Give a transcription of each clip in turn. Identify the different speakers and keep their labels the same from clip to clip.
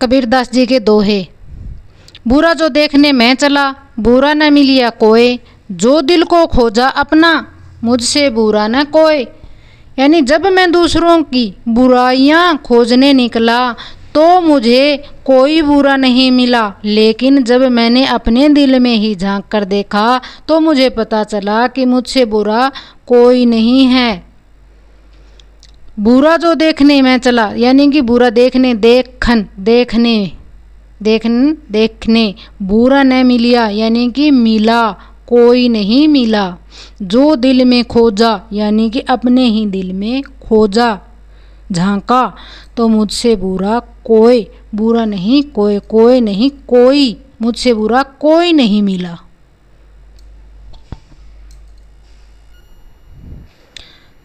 Speaker 1: कबीरदास जी के दोहे। बुरा जो देखने मैं चला, बुरा न मिलिया कोई, जो दिल को खोजा अपना, मुझसे बुरा न कोई। यानी जब मैं दूसरों की बुराइयां खोजने निकला तो मुझे कोई बुरा नहीं मिला, लेकिन जब मैंने अपने दिल में ही झांक कर देखा तो मुझे पता चला कि मुझसे बुरा कोई नहीं है। बुरा जो देखने में चला, यानी कि बुरा देखने, देखने बुरा न मिलिया, यानी कि मिला, कोई नहीं मिला। जो दिल में खोजा, यानी कि अपने ही दिल में खोजा, झांका, तो मुझसे बुरा कोई, बुरा नहीं कोई, कोई नहीं कोई, मुझसे बुरा कोई नहीं मिला।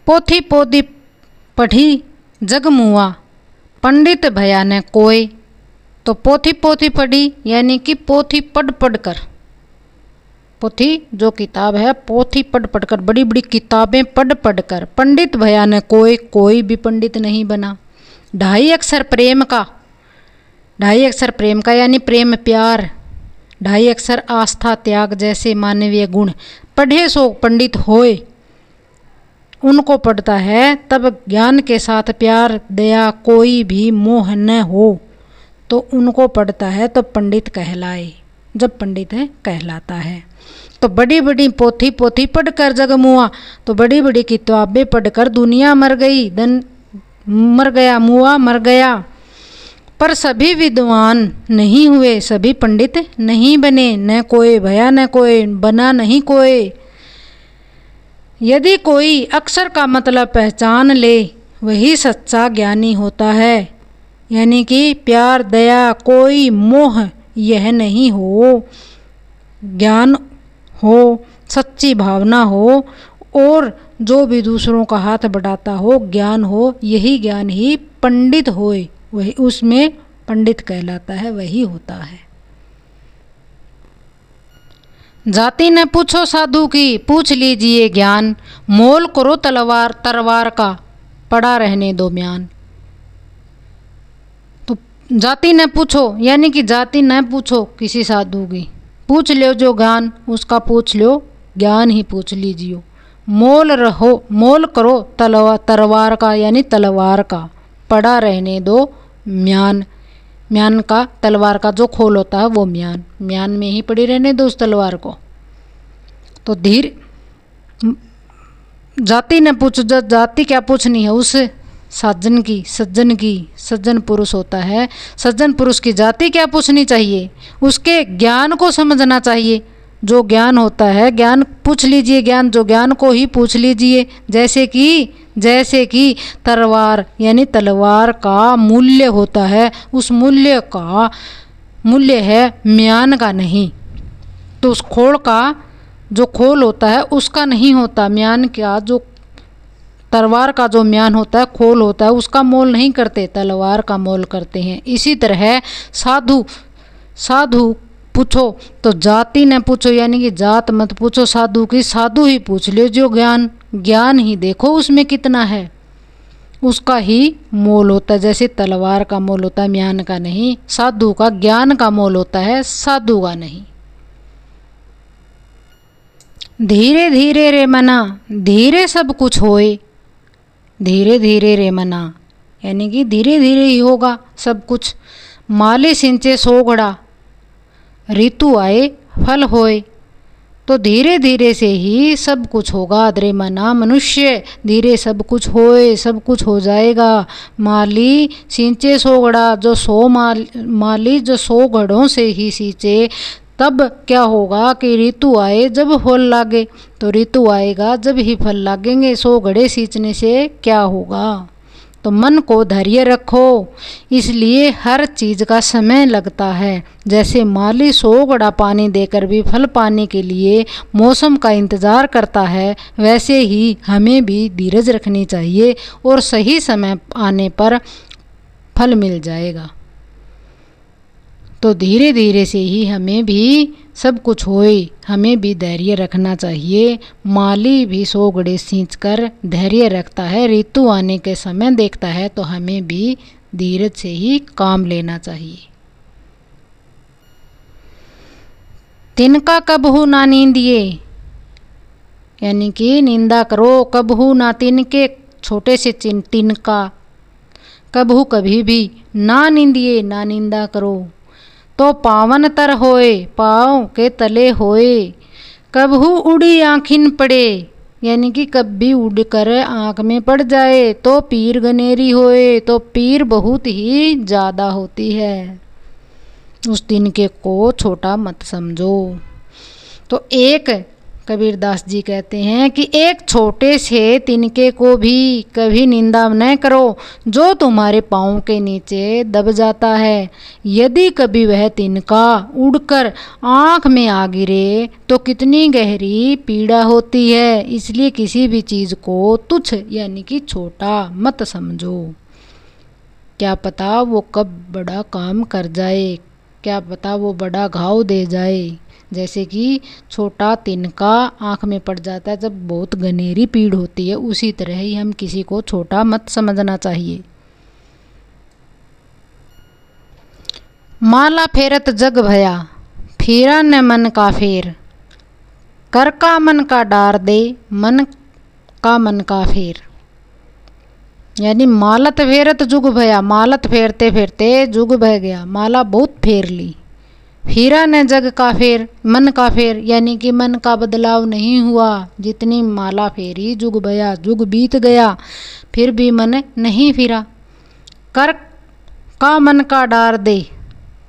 Speaker 1: पोथी पोथी पढ़ी जग मुआ, पंडित भया न कोई। तो पोथी पोथी पढ़ी, यानी कि पोथी पढ़ पढ़ कर, पोथी जो किताब है, पोथी पढ़ पढ़ कर, बड़ी बड़ी किताबें पढ़ पढ़ कर, पंडित भया न कोई, कोई भी पंडित नहीं बना। ढाई अक्षर प्रेम का, ढाई अक्षर प्रेम का यानी प्रेम प्यार, ढाई अक्षर आस्था त्याग जैसे मानवीय गुण, पढ़े सो पंडित होए। उनको पढ़ता है तब ज्ञान के साथ प्यार दया कोई भी मोह न हो, तो उनको पढ़ता है तो पंडित कहलाए, जब पंडित है कहलाता है। तो बड़ी बड़ी पोथी पोथी पढ़कर जग मुआ, तो बड़ी बड़ी किताबें पढ़कर दुनिया मर गई, धन मर गया, मुआ मर गया। पर सभी विद्वान नहीं हुए, सभी पंडित नहीं बने, न कोई भया न कोई बना नहीं कोई। यदि कोई अक्षर का मतलब पहचान ले, वही सच्चा ज्ञानी होता है। यानी कि प्यार दया कोई मोह यह नहीं हो, ज्ञान हो, सच्ची भावना हो, और जो भी दूसरों का हाथ बढ़ाता हो, ज्ञान हो, यही ज्ञान ही पंडित होए, वही उसमें पंडित कहलाता है, वही होता है। जाति न पूछो साधु की, पूछ लीजिए ज्ञान, मोल करो तलवार तरवार का, पड़ा रहने दो म्यान। तो जाति न पूछो, यानी कि जाति न पूछो किसी साधु की, पूछ लो जो ज्ञान, उसका पूछ लो, ज्ञान ही पूछ लीजिए। मोल करो तरवार का, यानी तलवार का, पड़ा रहने दो म्यान, म्यान का, तलवार का जो खोल होता है वो म्यान, म्यान में ही पड़ी रहने दो उस तलवार को। तो धीर जाति न पूछो, जाति क्या पूछनी है उस सज्जन की, सज्जन पुरुष होता है, सज्जन पुरुष की जाति क्या पूछनी चाहिए, उसके ज्ञान को समझना चाहिए। जो ज्ञान होता है, ज्ञान पूछ लीजिए, ज्ञान जो ज्ञान को ही पूछ लीजिए। जैसे कि तलवार, यानी तलवार का मूल्य होता है, उस मूल्य का मूल्य है म्यान का नहीं, तो उस खोल का जो खोल होता है उसका नहीं होता, म्यान का जो तलवार का जो म्यान होता है, खोल होता है, उसका मोल नहीं करते, तलवार का मोल करते हैं। इसी तरह साधु पूछो तो जाति न पूछो, यानी कि जात मत पूछो साधु की, साधु ही पूछ लो जो ज्ञान ही देखो उसमें कितना है, उसका ही मोल होता है। जैसे तलवार का मोल होता है, म्यान का नहीं, साधु का ज्ञान का मोल होता है, साधु का नहीं। धीरे धीरे रे मना, धीरे सब कुछ होए, धीरे धीरे रे मना, यानी कि धीरे धीरे ही होगा सब कुछ। माली सिंचे सोगड़ा, ऋतु आए फल होए, तो धीरे धीरे से ही सब कुछ होगा। अरे मना मनुष्य, धीरे सब कुछ होए, सब कुछ हो जाएगा। माली सिंचे सोगड़ा, जो माली जो 100 घड़ों से ही सींचे, तब क्या होगा कि ऋतु आए जब फल लागे, तो ऋतु आएगा जब ही फल लागेंगे। 100 घड़े सींचने से क्या होगा। तो मन को धैर्य रखो, इसलिए हर चीज़ का समय लगता है। जैसे माली 100 घड़ा पानी देकर भी फल पाने के लिए मौसम का इंतज़ार करता है, वैसे ही हमें भी धीरज रखनी चाहिए और सही समय आने पर फल मिल जाएगा। तो धीरे धीरे से ही हमें भी सब कुछ होए, हमें भी धैर्य रखना चाहिए। माली भी 100 घड़े सींच कर धैर्य रखता है, ऋतु आने के समय देखता है, तो हमें भी धीरज से ही काम लेना चाहिए। तिनका कबहू ना नींदिए, यानी कि निंदा करो कबहू ना तिनके, छोटे से तिनका, कबहू कभी भी ना निंदिए, ना निंदा करो। तो पावन तर होए, पाँव के तले होए, कबहू उड़ी आँखिन पड़े, यानी कि कभी उड़कर आँख में पड़ जाए तो पीर गनेरी होए, तो पीर बहुत ही ज़्यादा होती है। उस तिनके को छोटा मत समझो। तो एक कबीरदास जी कहते हैं कि एक छोटे से तिनके को भी कभी निंदा न करो, जो तुम्हारे पाँव के नीचे दब जाता है। यदि कभी वह तिनका उड़कर आँख में आ गिरे तो कितनी गहरी पीड़ा होती है। इसलिए किसी भी चीज़ को तुच्छ यानी कि छोटा मत समझो। क्या पता वो कब बड़ा काम कर जाए, क्या पता वो बड़ा घाव दे जाए। जैसे कि छोटा तिनका आँख में पड़ जाता है जब बहुत घनेरी पीड़ होती है, उसी तरह ही हम किसी को छोटा मत समझना चाहिए। माला फेरत जग भया, फेरा न मन का फेर, कर का मन का डार दे, मन का फेर। यानी मालत फेरत जुग भया, मालत फेरते फेरते जुग बह गया, माला बहुत फेर ली। फेरा न जग का फेर, मन का फेर, यानी कि मन का बदलाव नहीं हुआ। जितनी माला फेरी जुग बया, जुग बीत गया, फिर भी मन नहीं फिरा। कर का मन का डार दे,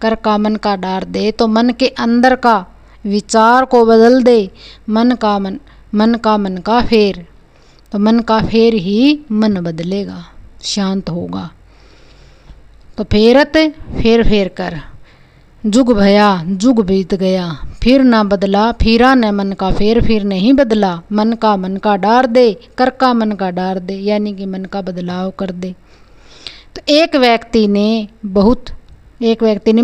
Speaker 1: कर का मन का डार दे तो मन के अंदर का विचार को बदल दे। मन का फेर, तो मन का फेर ही मन बदलेगा, शांत होगा। तो फेरत फेर फेर कर, जुग भया जुग बीत गया, फिर ना बदला, फिरा न मन का फेर, फिर नहीं बदला। मन का डार दे, कर का मन का डार दे, यानी कि मन का बदलाव कर दे। तो एक व्यक्ति ने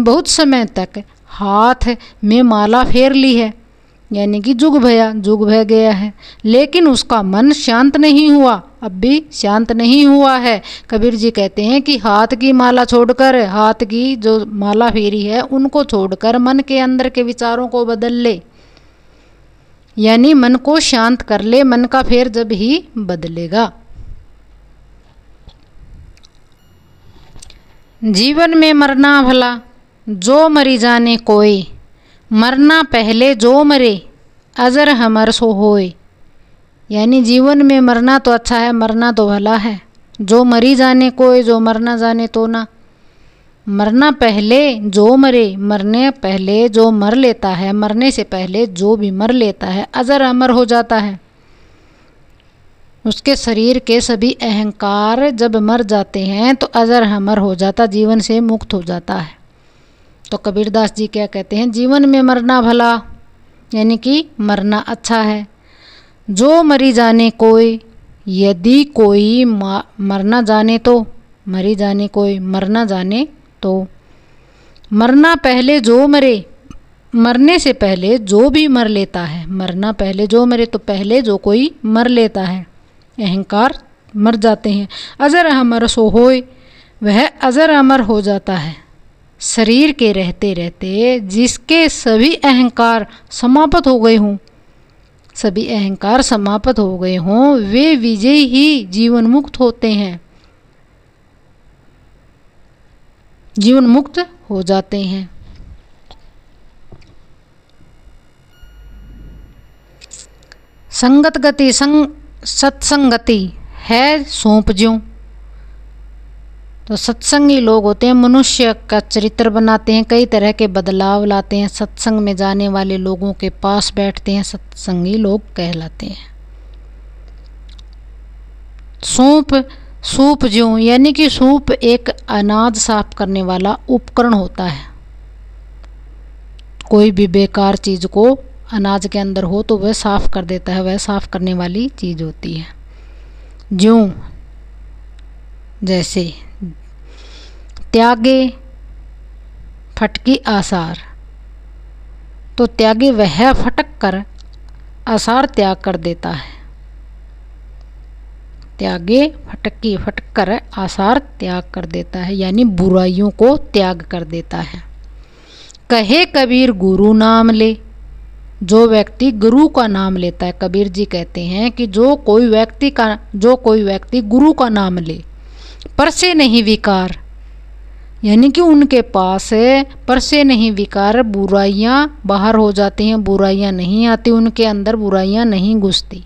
Speaker 1: बहुत समय तक हाथ में माला फेर ली है, यानी कि जुग भय गया है, लेकिन उसका मन शांत नहीं हुआ, अब भी शांत नहीं हुआ है। कबीर जी कहते हैं कि हाथ की माला छोड़कर, हाथ की जो माला फेरी है उनको छोड़कर मन के अंदर के विचारों को बदल ले, यानी मन को शांत कर ले। मन का फेर जब ही बदलेगा। जीवन में मरना भला, जो मरी जाने कोई, मरना पहले जो मरे, अजर हमर सो होए। यानी जीवन में मरना तो अच्छा है, मरना तो भला है। जो मरी जाने कोई, जो मरना जाने तो ना। मरना पहले जो मरे, मरने पहले जो मर लेता है, मरने से पहले जो भी मर लेता है, अजर अमर हो जाता है। उसके शरीर के सभी अहंकार जब मर जाते हैं तो अजर अमर हो जाता, जीवन से मुक्त हो जाता है। तो कबीरदास जी क्या कहते हैं, जीवन में मरना भला, यानी कि मरना अच्छा है। जो मरी जाने कोई, यदि कोई मरना जाने तो, मरी जाने कोई, मरना जाने तो। मरना पहले जो मरे, मरने से पहले जो भी मर लेता है, मरना पहले जो मरे तो पहले जो कोई मर लेता है, अहंकार मर जाते हैं। अजर अमर सो होए, वह अजर अमर हो जाता है। शरीर के रहते रहते जिसके सभी अहंकार समाप्त हो गए हों, सभी अहंकार समाप्त हो गए हों, वे विजयी ही जीवन मुक्त होते हैं, जीवन मुक्त हो जाते हैं। संगत गति सत्संगति है सौंप ज्यों। तो सत्संगी लोग होते हैं, मनुष्य का चरित्र बनाते हैं, कई तरह के बदलाव लाते हैं। सत्संग में जाने वाले लोगों के पास बैठते हैं, सत्संगी लोग कहलाते हैं। सूप ज्यों, यानी कि सूप एक अनाज साफ करने वाला उपकरण होता है। कोई भी बेकार चीज़ को अनाज के अंदर हो तो वह साफ कर देता है, वह साफ करने वाली चीज़ होती है। ज्यों जैसे त्यागे फटकी आसार, तो त्यागे वह फटक कर आसार त्याग कर देता है। त्यागे फटकी फटकर आसार त्याग कर देता है, यानी बुराइयों को त्याग कर देता है। कहे कबीर गुरु नाम ले, जो व्यक्ति गुरु का नाम लेता है, कबीर जी कहते हैं कि जो कोई व्यक्ति गुरु का नाम ले, पर से नहीं विकार, यानी कि उनके पास पर से नहीं विकार, बुराइयां बाहर हो जाती हैं, बुराइयां नहीं आती, उनके अंदर बुराइयां नहीं घुसती,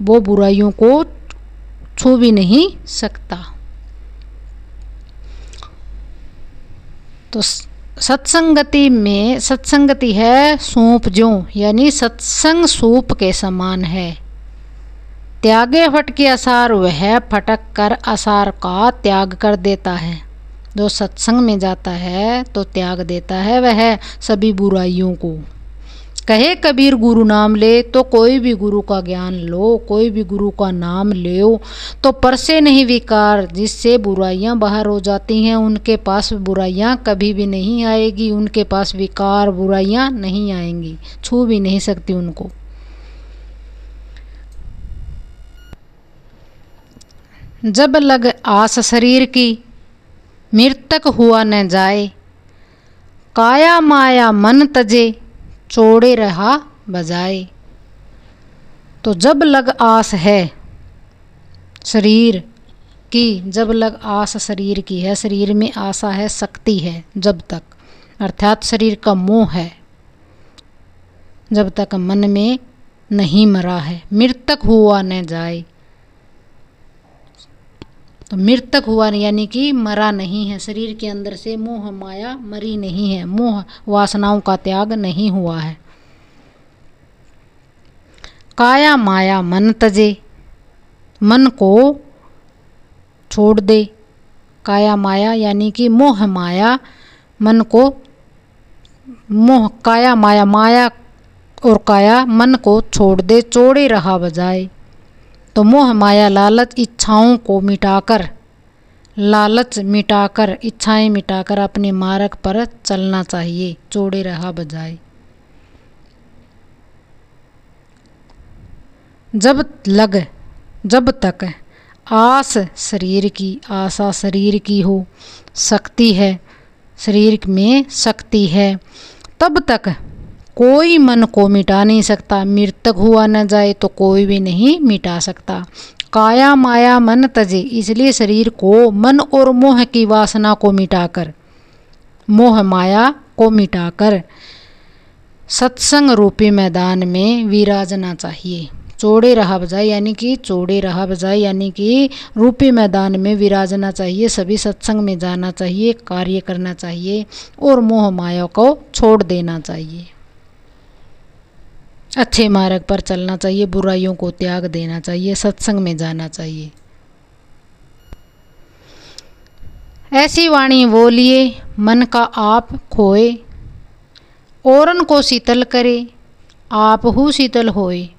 Speaker 1: वो बुराइयों को छू भी नहीं सकता। तो सत्संगति है सूप ज्यों, यानी सत्संग सूप के समान है। त्यागे फटके आसार, वह फटक कर आसार का त्याग कर देता है। जो सत्संग में जाता है तो त्याग देता है वह सभी बुराइयों को। कहे कबीर गुरु नाम ले, तो कोई भी गुरु का ज्ञान लो, कोई भी गुरु का नाम लो तो पर से नहीं विकार, जिससे बुराइयां बाहर हो जाती हैं, उनके पास बुराइयां कभी भी नहीं आएगी, उनके पास विकार बुराइयां नहीं आएंगी, छू भी नहीं सकती उनको। जब लग आस शरीर की, मृतक हुआ न जाए, काया माया मन तजे, छोड़े रहा बजाए। तो जब लग आस है शरीर की, जब लग आस शरीर की है, शरीर में आशा है, शक्ति है, जब तक, अर्थात शरीर का मोह है, जब तक मन में नहीं मरा है, मृतक हुआ न जाए। तो मृतक हुआ यानी कि मरा नहीं है, शरीर के अंदर से मोह माया मरी नहीं है, मोह वासनाओं का त्याग नहीं हुआ है। काया माया मन तजे, मन को छोड़ दे, काया माया यानी कि मोह माया, मन को मोह, काया माया, माया और काया मन को छोड़ दे, छोड़े रहा बजाए। तो मोह माया लालच इच्छाओं को मिटाकर, लालच मिटाकर, इच्छाएं मिटाकर अपने मार्ग पर चलना चाहिए, छोड़े रहा बजाए। जब तक आस शरीर की, आशा शरीर की हो, शक्ति है, शरीर में शक्ति है, तब तक कोई मन को मिटा नहीं सकता। मृतक हुआ न जाए तो कोई भी नहीं मिटा सकता। काया माया मन तजे, इसलिए शरीर को मन और मोह की वासना को मिटाकर, मोह माया को मिटाकर सत्संग रूपी मैदान में विराजना चाहिए। चौड़े रहा बजाय यानी कि चौड़े रहा बजाय यानी कि रूपी मैदान में विराजना चाहिए, सभी सत्संग में जाना चाहिए, कार्य करना चाहिए और मोह माया को छोड़ देना चाहिए, अच्छे मार्ग पर चलना चाहिए, बुराइयों को त्याग देना चाहिए, सत्संग में जाना चाहिए। ऐसी वाणी बोलिए मन का आप खोए, औरन को शीतल करे आप हु शीतल होए।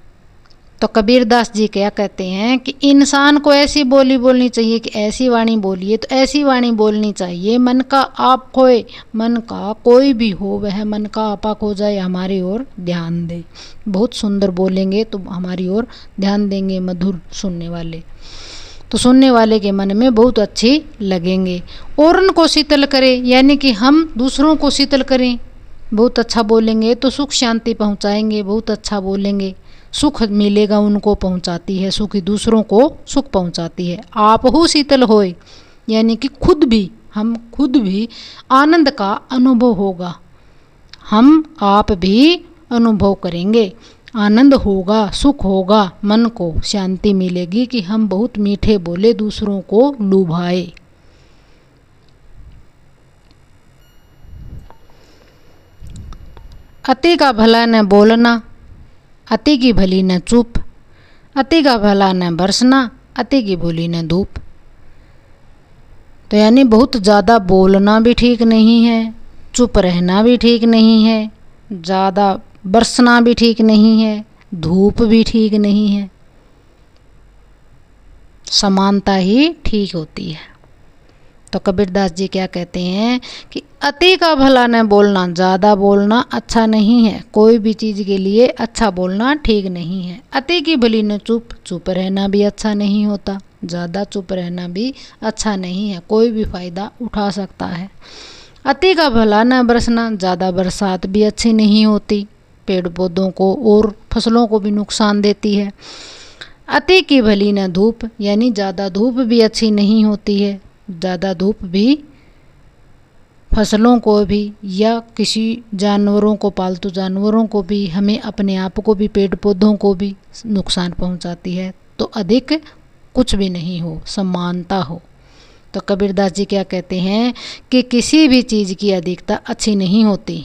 Speaker 1: तो कबीरदास जी क्या कहते हैं कि इंसान को ऐसी बोली बोलनी चाहिए कि ऐसी वाणी बोलिए, तो ऐसी वाणी बोलनी चाहिए मन का आप खोए, मन का कोई भी हो वह मन का आपा खो जाए, हमारी ओर ध्यान दे। बहुत सुंदर बोलेंगे तो हमारी ओर ध्यान देंगे मधुर सुनने वाले, तो सुनने वाले के मन में बहुत अच्छी लगेंगे। औरन को शीतल करे यानी कि हम दूसरों को शीतल करें, बहुत अच्छा बोलेंगे तो सुख शांति पहुँचाएंगे, बहुत अच्छा बोलेंगे सुख मिलेगा, उनको पहुंचाती है सुख, दूसरों को सुख पहुंचाती है। आप हु शीतल होए यानी कि हम खुद भी आनंद का अनुभव होगा, हम आप भी अनुभव करेंगे, आनंद होगा, सुख होगा, मन को शांति मिलेगी कि हम बहुत मीठे बोले, दूसरों को लुभाए। अति का भला न बोलना, अति की भली न चुप, अति का भला न बरसना, अति की भली न धूप। तो यानी बहुत ज़्यादा बोलना भी ठीक नहीं है, चुप रहना भी ठीक नहीं है, ज़्यादा बरसना भी ठीक नहीं है, धूप भी ठीक नहीं है, समानता ही ठीक होती है। तो कबीरदास जी क्या कहते हैं कि अति का भला न बोलना, ज़्यादा बोलना अच्छा नहीं है। कोई भी चीज़ के लिए अच्छा बोलना ठीक नहीं है। अति की भली न चुप, चुप रहना भी अच्छा नहीं होता। ज़्यादा चुप रहना भी अच्छा नहीं है, कोई भी फ़ायदा उठा सकता है। अति का भला न बरसना, ज़्यादा बरसात भी अच्छी नहीं होती, पेड़ पौधों को और फसलों को भी नुकसान देती है। अति की भली न धूप, यानी ज़्यादा धूप भी अच्छी नहीं होती है। ज़्यादा धूप भी फसलों को भी या किसी जानवरों को, पालतू जानवरों को भी, हमें अपने आप को भी, पेड़ पौधों को भी नुकसान पहुंचाती है। तो अधिक कुछ भी नहीं हो, समानता हो। तो कबीरदास जी क्या कहते हैं कि किसी भी चीज़ की अधिकता अच्छी नहीं होती।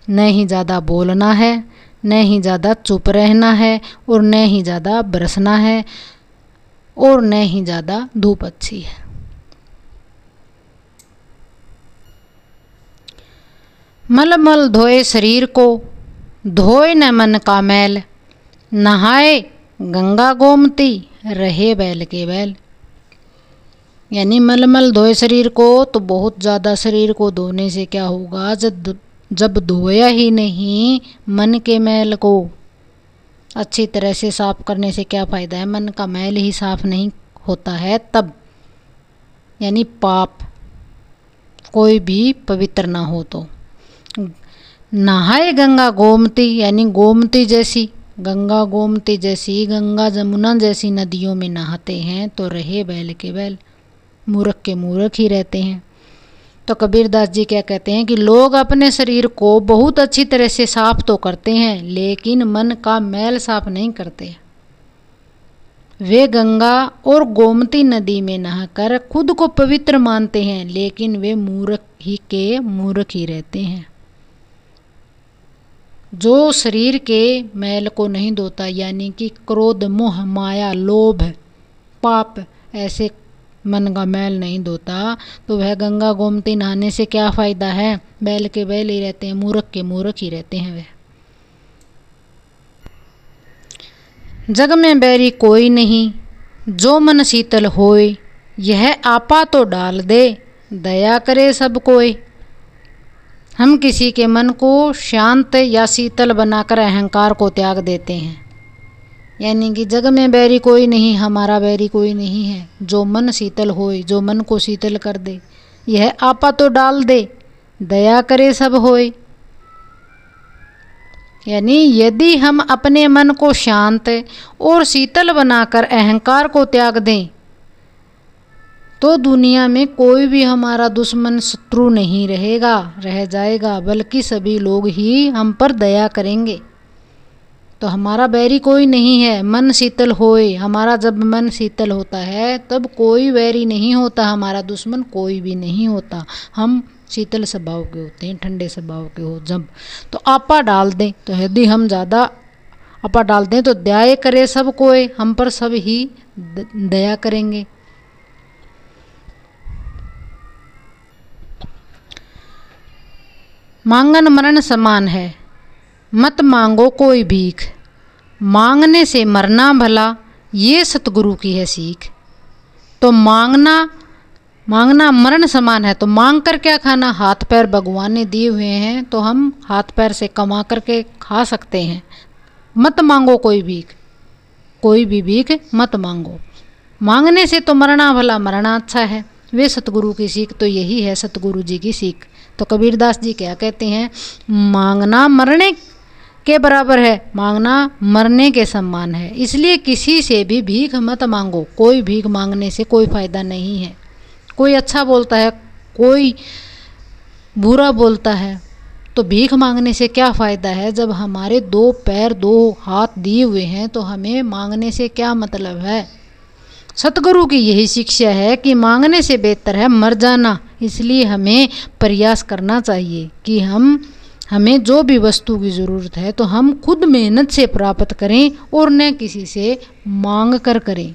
Speaker 1: न ही ज़्यादा बोलना है, न ही ज़्यादा चुप रहना है, और न ही ज़्यादा बरसना है, और न ही ज़्यादा धूप अच्छी है। मल मल धोए शरीर को, धोए न मन का मैल, नहाए गंगा गोमती, रहे बैल के बैल। यानी मल धोए शरीर को, तो बहुत ज़्यादा शरीर को धोने से क्या होगा, जब धोया ही नहीं मन के मैल को अच्छी तरह से साफ करने से क्या फ़ायदा है। मन का मैल ही साफ नहीं होता है तब, यानी पाप कोई भी पवित्र ना हो तो। नहाए गंगा गोमती, यानी गोमती जैसी, गंगा गोमती जैसी, गंगा जमुना जैसी नदियों में नहाते हैं तो रहे बैल के बैल, मूर्ख के मूर्ख ही रहते हैं। तो कबीरदास जी क्या कहते हैं कि लोग अपने शरीर को बहुत अच्छी तरह से साफ तो करते हैं, लेकिन मन का मैल साफ नहीं करते। वे गंगा और गोमती नदी में नहाकर खुद को पवित्र मानते हैं, लेकिन वे मूर्ख ही के मूर्ख ही रहते हैं। जो शरीर के मैल को नहीं धोता, यानी कि क्रोध, मोह, माया, लोभ, पाप, ऐसे मन का मैल नहीं धोता, तो वह गंगा गोमती नहाने से क्या फ़ायदा है। बैल के बैल ही रहते हैं, मूर्ख के मूर्ख ही रहते हैं वह। जग में बैरी कोई नहीं, जो मन शीतल होए, यह आपा तो डाल दे, दया करे सब कोई। हम किसी के मन को शांत या शीतल बनाकर अहंकार को त्याग देते हैं। यानी कि जग में बैरी कोई नहीं, हमारा बैरी कोई नहीं है। जो मन शीतल होए, जो मन को शीतल कर दे, यह आपा तो डाल दे, दया करे सब होए। यानी यदि हम अपने मन को शांत और शीतल बनाकर अहंकार को त्याग दें, तो दुनिया में कोई भी हमारा दुश्मन, शत्रु नहीं रहेगा, रह जाएगा, बल्कि सभी लोग ही हम पर दया करेंगे। तो हमारा बैरी कोई नहीं है। मन शीतल होए, हमारा जब मन शीतल होता है तब कोई बैरी नहीं होता, हमारा दुश्मन कोई भी नहीं होता। हम शीतल स्वभाव के होते हैं, ठंडे स्वभाव के हो जब। तो आपा डाल दें, तो यदि हम ज़्यादा आपा डाल दें तो दया करे सब कोई, हम पर सब ही दया करेंगे। मांगन मरण समान है, मत मांगो कोई भीख, मांगने से मरना भला, ये सतगुरु की है सीख। तो मांगना मरण समान है। तो मांग कर क्या खाना, हाथ पैर भगवान ने दिए हुए हैं, तो हम हाथ पैर से कमा करके खा सकते हैं। मत मांगो कोई भीख, कोई भी भीख मत मांगो, मांगने से तो मरना भला, मरना अच्छा है। वे सतगुरु की सीख, तो यही है सतगुरु जी की सीख। तो कबीरदास जी क्या कहते हैं, मांगना मरने के बराबर है, मांगना मरने के समान है। इसलिए किसी से भी भीख मत मांगो। कोई भीख मांगने से कोई फ़ायदा नहीं है। कोई अच्छा बोलता है, कोई बुरा बोलता है, तो भीख मांगने से क्या फ़ायदा है। जब हमारे दो पैर दो हाथ दिए हुए हैं तो हमें मांगने से क्या मतलब है। सतगुरु की यही शिक्षा है कि मांगने से बेहतर है मर जाना। इसलिए हमें प्रयास करना चाहिए कि हमें जो भी वस्तु की ज़रूरत है तो हम खुद मेहनत से प्राप्त करें और न किसी से मांग कर करें।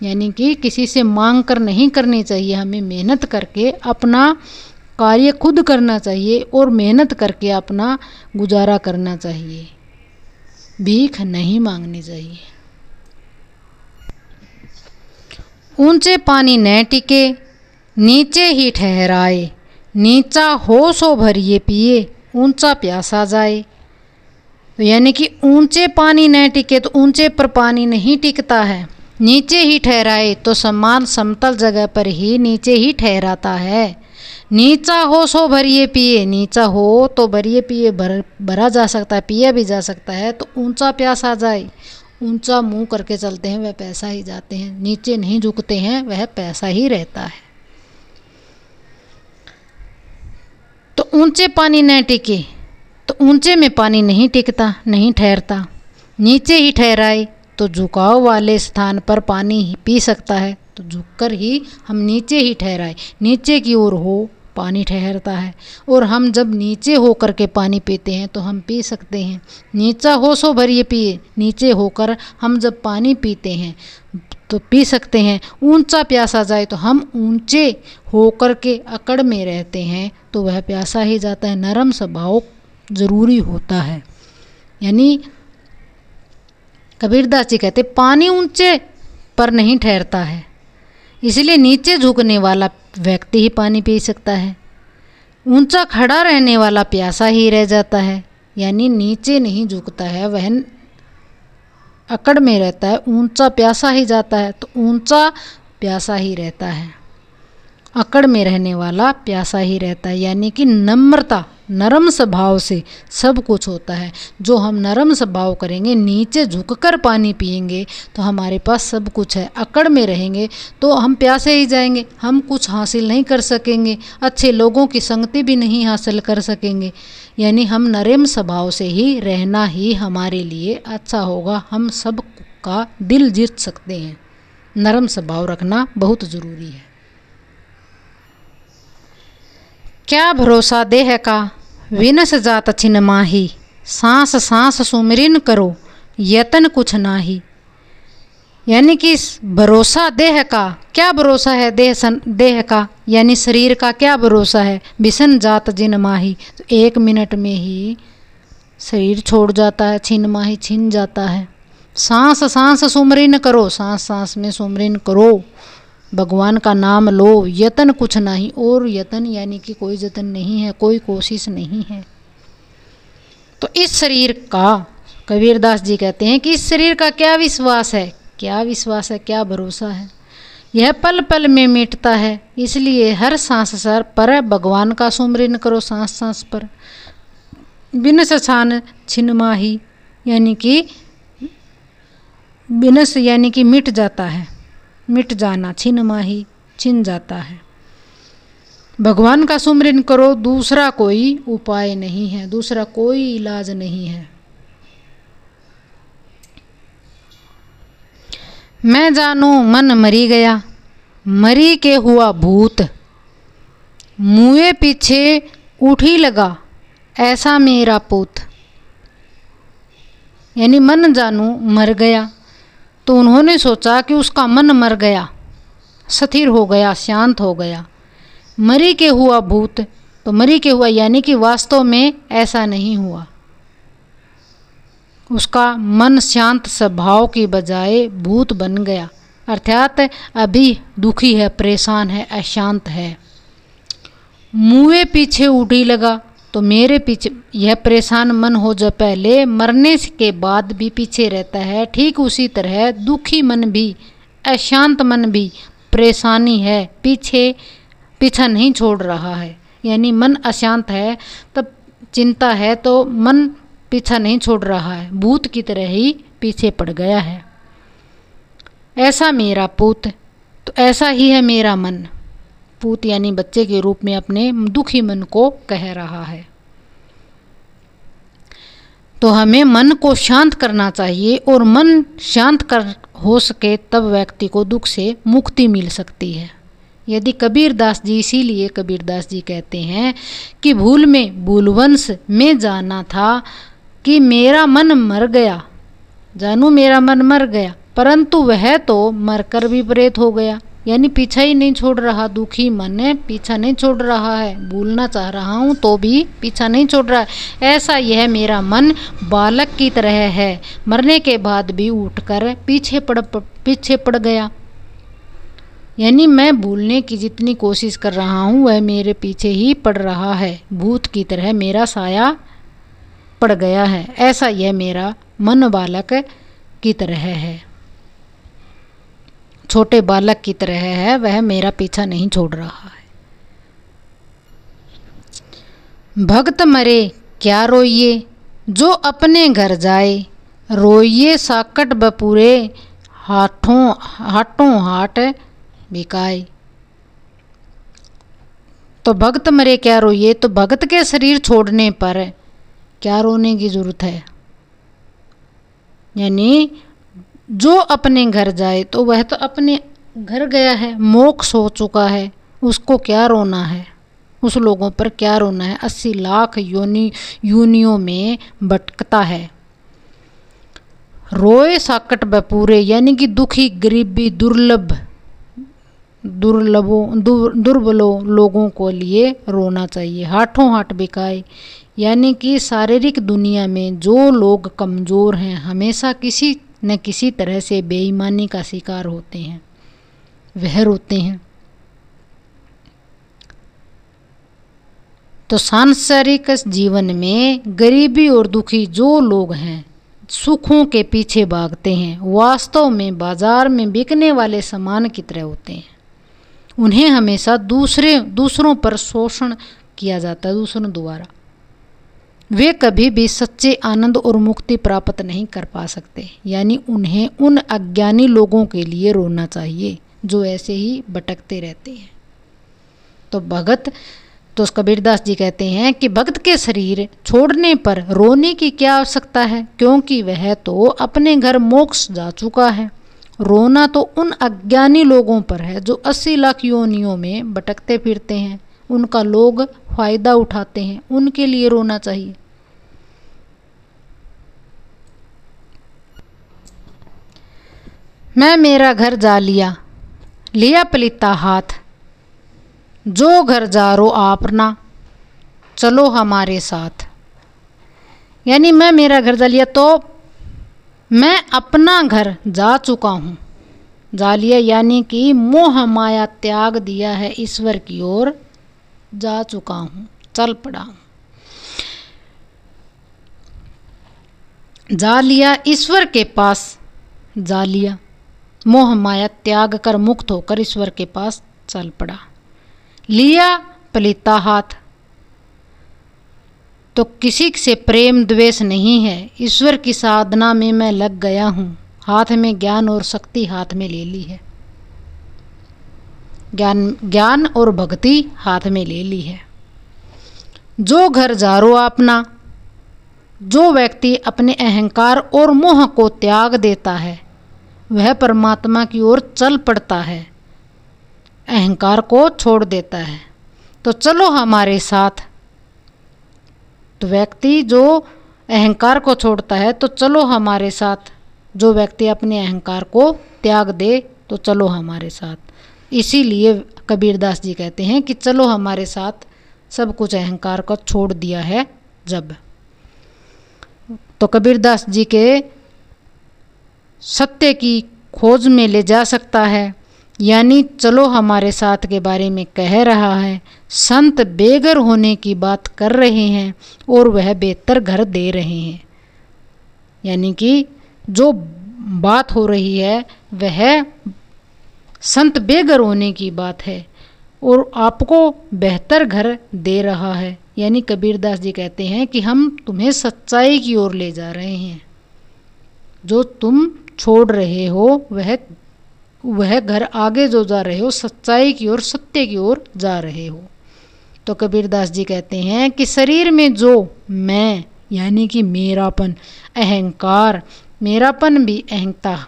Speaker 1: यानी कि किसी से मांग कर नहीं करनी चाहिए, हमें मेहनत करके अपना कार्य खुद करना चाहिए और मेहनत करके अपना गुजारा करना चाहिए, भीख नहीं मांगनी चाहिए। ऊंचे पानी न टिके, नीचे ही ठहराए, नीचा हो सो भरिए पिए, ऊंचा प्यासा जाए। तो यानी कि ऊंचे पानी न टिके तो ऊंचे पर पानी नहीं टिकता है, नीचे ही ठहराए तो समान समतल जगह पर ही नीचे ही ठहराता है। नीचा हो सो भरिए पिए, नीचा हो तो भरिए पिए भरा जा सकता है, पिया भी जा सकता है। तो ऊंचा प्यासा जाए, ऊंचा मुंह करके चलते हैं वह पैसा ही जाते हैं, नीचे नहीं झुकते हैं वह पैसा ही रहता है। तो ऊंचे पानी न टिके तो ऊंचे में पानी नहीं टिकता, नहीं ठहरता। नीचे ही ठहराए तो झुकाव वाले स्थान पर पानी ही पी सकता है, तो झुककर ही हम नीचे ही ठहराए, नीचे की ओर हो पानी ठहरता है। और हम जब नीचे हो करके पानी पीते हैं तो हम पी सकते हैं। नीचा हो सो भरिए पिए, नीचे होकर हम जब पानी पीते हैं तो पी सकते हैं। ऊंचा प्यासा जाए तो हम ऊंचे होकर के अकड़ में रहते हैं तो वह प्यासा ही जाता है। नरम स्वभाव जरूरी होता है। यानी कबीरदास जी कहते पानी ऊंचे पर नहीं ठहरता है, इसलिए नीचे झुकने वाला व्यक्ति ही पानी पी सकता है। ऊंचा खड़ा रहने वाला प्यासा ही रह जाता है, यानी नीचे नहीं झुकता है वह अकड़ में रहता है, ऊंचा प्यासा ही जाता है। तो ऊंचा प्यासा ही रहता है, अकड़ में रहने वाला प्यासा ही रहता है। यानी कि नम्रता, नरम स्वभाव से सब कुछ होता है। जो हम नरम स्वभाव करेंगे, नीचे झुककर पानी पिएंगे तो हमारे पास सब कुछ है। अकड़ में रहेंगे तो हम प्यासे ही जाएंगे, हम कुछ हासिल नहीं कर सकेंगे, अच्छे लोगों की संगति भी नहीं हासिल कर सकेंगे। यानी हम नरम स्वभाव से ही रहना ही हमारे लिए अच्छा होगा, हम सब का दिल जीत सकते हैं। नरम स्वभाव रखना बहुत ज़रूरी है। क्या भरोसा देह का, विनस जात छिन माही, सांस सांस सुमिरन करो, यतन कुछ नाही। यानी कि भरोसा देह का, क्या भरोसा है देह का, यानी शरीर का क्या भरोसा है। बिसन जात जिन माही, तो 1 मिनट में ही शरीर छोड़ जाता है, छिन माही छिन जाता है। सांस सांस सुमिरन करो, सांस सांस में सुमिरन करो, भगवान का नाम लो, यतन कुछ नहीं। और यतन यानी कि कोई जतन नहीं है, कोई कोशिश नहीं है। तो इस शरीर का, कबीरदास जी कहते हैं कि इस शरीर का क्या विश्वास है, क्या विश्वास है, क्या भरोसा है। यह पल पल में मिटता है, इसलिए हर सांस पर भगवान का सुमिरन करो, सांस सांस पर। बिनस छान छिन माही, यानी कि बिनस यानी कि मिट जाता है, मिट जाना, छिन माही छिन जाता है। भगवान का सुमिरन करो, दूसरा कोई उपाय नहीं है, दूसरा कोई इलाज नहीं है। मैं जानू मन मरी गया, मरी के हुआ भूत, मुए पीछे उठी लगा, ऐसा मेरा पूत। यानी मन जानू मर गया, तो उन्होंने सोचा कि उसका मन मर गया, स्थिर हो गया, शांत हो गया। मरी के हुआ भूत, तो मरी के हुआ यानी कि वास्तव में ऐसा नहीं हुआ। उसका मन शांत स्वभाव की बजाय भूत बन गया, अर्थात अभी दुखी है, परेशान है, अशांत है। मुँह पीछे उठी लगा, तो मेरे पीछे यह परेशान मन हो जो पहले मरने के बाद भी पीछे रहता है, ठीक उसी तरह दुखी मन भी, अशांत मन भी परेशानी है, पीछा नहीं छोड़ रहा है। यानी मन अशांत है तब चिंता है, तो मन पीछा नहीं छोड़ रहा है, भूत की तरह ही पीछे पड़ गया है। ऐसा मेरा पूत, तो ऐसा ही है मेरा मन। पूत यानी बच्चे के रूप में अपने दुखी मन को कह रहा है। तो हमें मन को शांत करना चाहिए, और मन शांत कर हो सके तब व्यक्ति को दुख से मुक्ति मिल सकती है। यदि कबीरदास जी, इसीलिए कबीरदास जी कहते हैं कि भूल में भूलवंश में जाना था कि मेरा मन मर गया, जानू मेरा मन मर गया, परंतु वह तो मरकर भी प्रेत हो गया। यानी पीछा ही नहीं छोड़ रहा, दुखी मन है, पीछा नहीं छोड़ रहा है, भूलना चाह रहा हूँ तो भी पीछा नहीं छोड़ रहा है। ऐसा यह मेरा मन बालक की तरह है, मरने के बाद भी उठकर पीछे पड़ गया। यानी मैं भूलने की जितनी कोशिश कर रहा हूँ वह मेरे पीछे ही पड़ रहा है, भूत की तरह मेरा साया पड़ गया है। ऐसा यह मेरा मन बालक की तरह है, छोटे बालक की तरह है, वह मेरा पीछा नहीं छोड़ रहा है। भक्त मरे क्या रोइए, जो अपने घर जाए, रोइए साकट बपूरे, हाटों हाट बिकाए। तो भक्त मरे क्या रोइए, तो भक्त के शरीर छोड़ने पर क्या रोने की जरूरत है। यानी जो अपने घर जाए तो वह तो अपने घर गया है, मोक्ष हो चुका है, उसको क्या रोना है, उस लोगों पर क्या रोना है। 80 लाख योनियों में भटकता है। रोए साकट बपूरे, यानी कि दुखी गरीबी दुर्बलों लोगों को लिए रोना चाहिए। हाथों हाथ बिकाए, यानी कि शारीरिक दुनिया में जो लोग कमज़ोर हैं हमेशा किसी न किसी तरह से बेईमानी का शिकार होते हैं, वह रोते हैं। तो सांसारिक जीवन में गरीबी और दुखी जो लोग हैं, सुखों के पीछे भागते हैं, वास्तव में बाजार में बिकने वाले सामान की तरह होते हैं। उन्हें हमेशा दूसरों पर शोषण किया जाता है, दूसरों द्वारा। वे कभी भी सच्चे आनंद और मुक्ति प्राप्त नहीं कर पा सकते। यानी उन्हें उन अज्ञानी लोगों के लिए रोना चाहिए जो ऐसे ही भटकते रहते हैं। तो भगत तो कबीरदास जी कहते हैं कि भक्त के शरीर छोड़ने पर रोने की क्या आवश्यकता है, क्योंकि वह तो अपने घर मोक्ष जा चुका है। रोना तो उन अज्ञानी लोगों पर है जो 80 लाख योनियों में भटकते फिरते हैं, उनका लोग फायदा उठाते हैं, उनके लिए रोना चाहिए। मैं मेरा घर जा लिया पलीता हाथ, जो घर जा रो आपना, चलो हमारे साथ। यानी मैं मेरा घर जा लिया तो मैं अपना घर जा चुका हूँ। जा लिया यानी कि मोह माया त्याग दिया है, ईश्वर की ओर जा चुका हूँ, चल पड़ा हूँ। जा लिया ईश्वर के पास, जा लिया मोह माया त्याग कर मुक्त होकर ईश्वर के पास चल पड़ा। लिया पलीता हाथ, तो किसी से प्रेम द्वेष नहीं है, ईश्वर की साधना में मैं लग गया हूँ। हाथ में ज्ञान और शक्ति हाथ में ले ली है, ज्ञान और भक्ति हाथ में ले ली है। जो घर जारो अपना, जो व्यक्ति अपने अहंकार और मोह को त्याग देता है वह परमात्मा की ओर चल पड़ता है, अहंकार को छोड़ देता है। तो चलो हमारे साथ। तो व्यक्ति जो अहंकार को छोड़ता है तो चलो हमारे साथ, जो व्यक्ति अपने अहंकार को त्याग दे तो चलो हमारे साथ। इसीलिए कबीरदास जी कहते हैं कि चलो हमारे साथ, सब कुछ अहंकार को छोड़ दिया है जब। तो कबीरदास जी के सत्य की खोज में ले जा सकता है, यानी चलो हमारे साथ के बारे में कह रहा है। संत बेघर होने की बात कर रहे हैं और वह बेहतर घर दे रहे हैं। यानी कि जो बात हो रही है वह संत बेघर होने की बात है और आपको बेहतर घर दे रहा है। यानी कबीरदास जी कहते हैं कि हम तुम्हें सच्चाई की ओर ले जा रहे हैं, जो तुम छोड़ रहे हो वह घर आगे जो जा रहे हो सच्चाई की ओर, सत्य की ओर जा रहे हो। तो कबीरदास जी कहते हैं कि शरीर में जो मैं यानी कि मेरापन, अहंकार, मेरापन भी अहंता,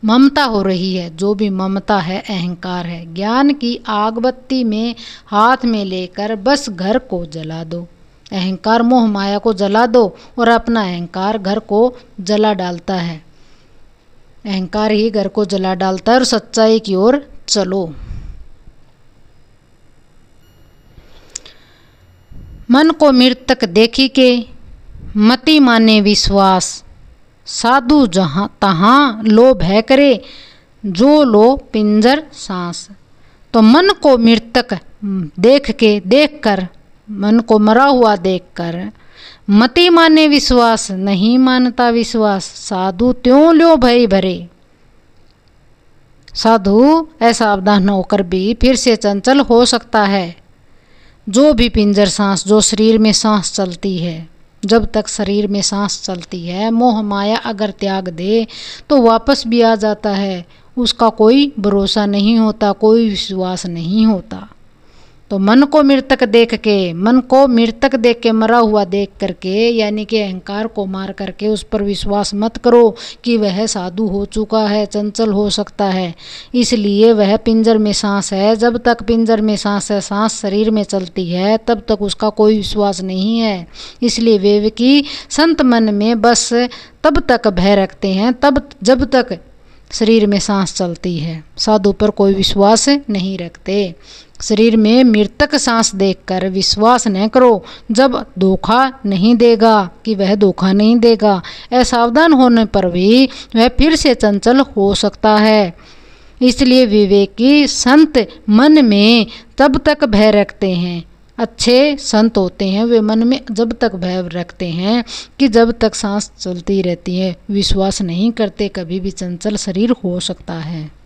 Speaker 1: ममता हो रही है, जो भी ममता है अहंकार है। ज्ञान की आगबत्ती में हाथ में लेकर बस घर को जला दो, अहंकार मोह माया को जला दो और अपना अहंकार घर को जला डालता है। अहंकार ही घर को जला डालता है और सच्चाई की ओर चलो। मन को मृतक देखी के मति माने विश्वास, साधु जहाँ तहाँ लोभ है करे, जो लो पिंजर सांस। तो मन को मृतक देख कर, मन को मरा हुआ देखकर, मति माने विश्वास, नहीं मानता विश्वास, साधु त्यों ल्यो भय भरे। साधु असावधान होकर भी फिर से चंचल हो सकता है। जो भी पिंजर सांस, जो शरीर में सांस चलती है, जब तक शरीर में सांस चलती है, मोह माया अगर त्याग दे तो वापस भी आ जाता है। उसका कोई भरोसा नहीं होता, कोई विश्वास नहीं होता। तो मन को मृतक देख के, मन को मृतक देख के, मरा हुआ देख करके, यानी कि अहंकार को मार करके उस पर विश्वास मत करो कि वह साधु हो चुका है, चंचल हो सकता है। इसलिए वह पिंजर में सांस है, जब तक पिंजर में सांस है, सांस शरीर में चलती है, तब तक उसका कोई विश्वास नहीं है। इसलिए विवेकी संत मन में बस तब तक भय रखते हैं तब जब तक शरीर में सांस चलती है, साधु पर कोई विश्वास नहीं रखते। शरीर में मृतक सांस देखकर विश्वास न करो, जब धोखा नहीं देगा कि वह धोखा नहीं देगा। असावधान होने पर भी वह फिर से चंचल हो सकता है। इसलिए विवेकी संत मन में तब तक भय रखते हैं, अच्छे संत होते हैं वे मन में जब तक भय रखते हैं कि जब तक सांस चलती रहती है, विश्वास नहीं करते कभी भी चंचल शरीर हो सकता है।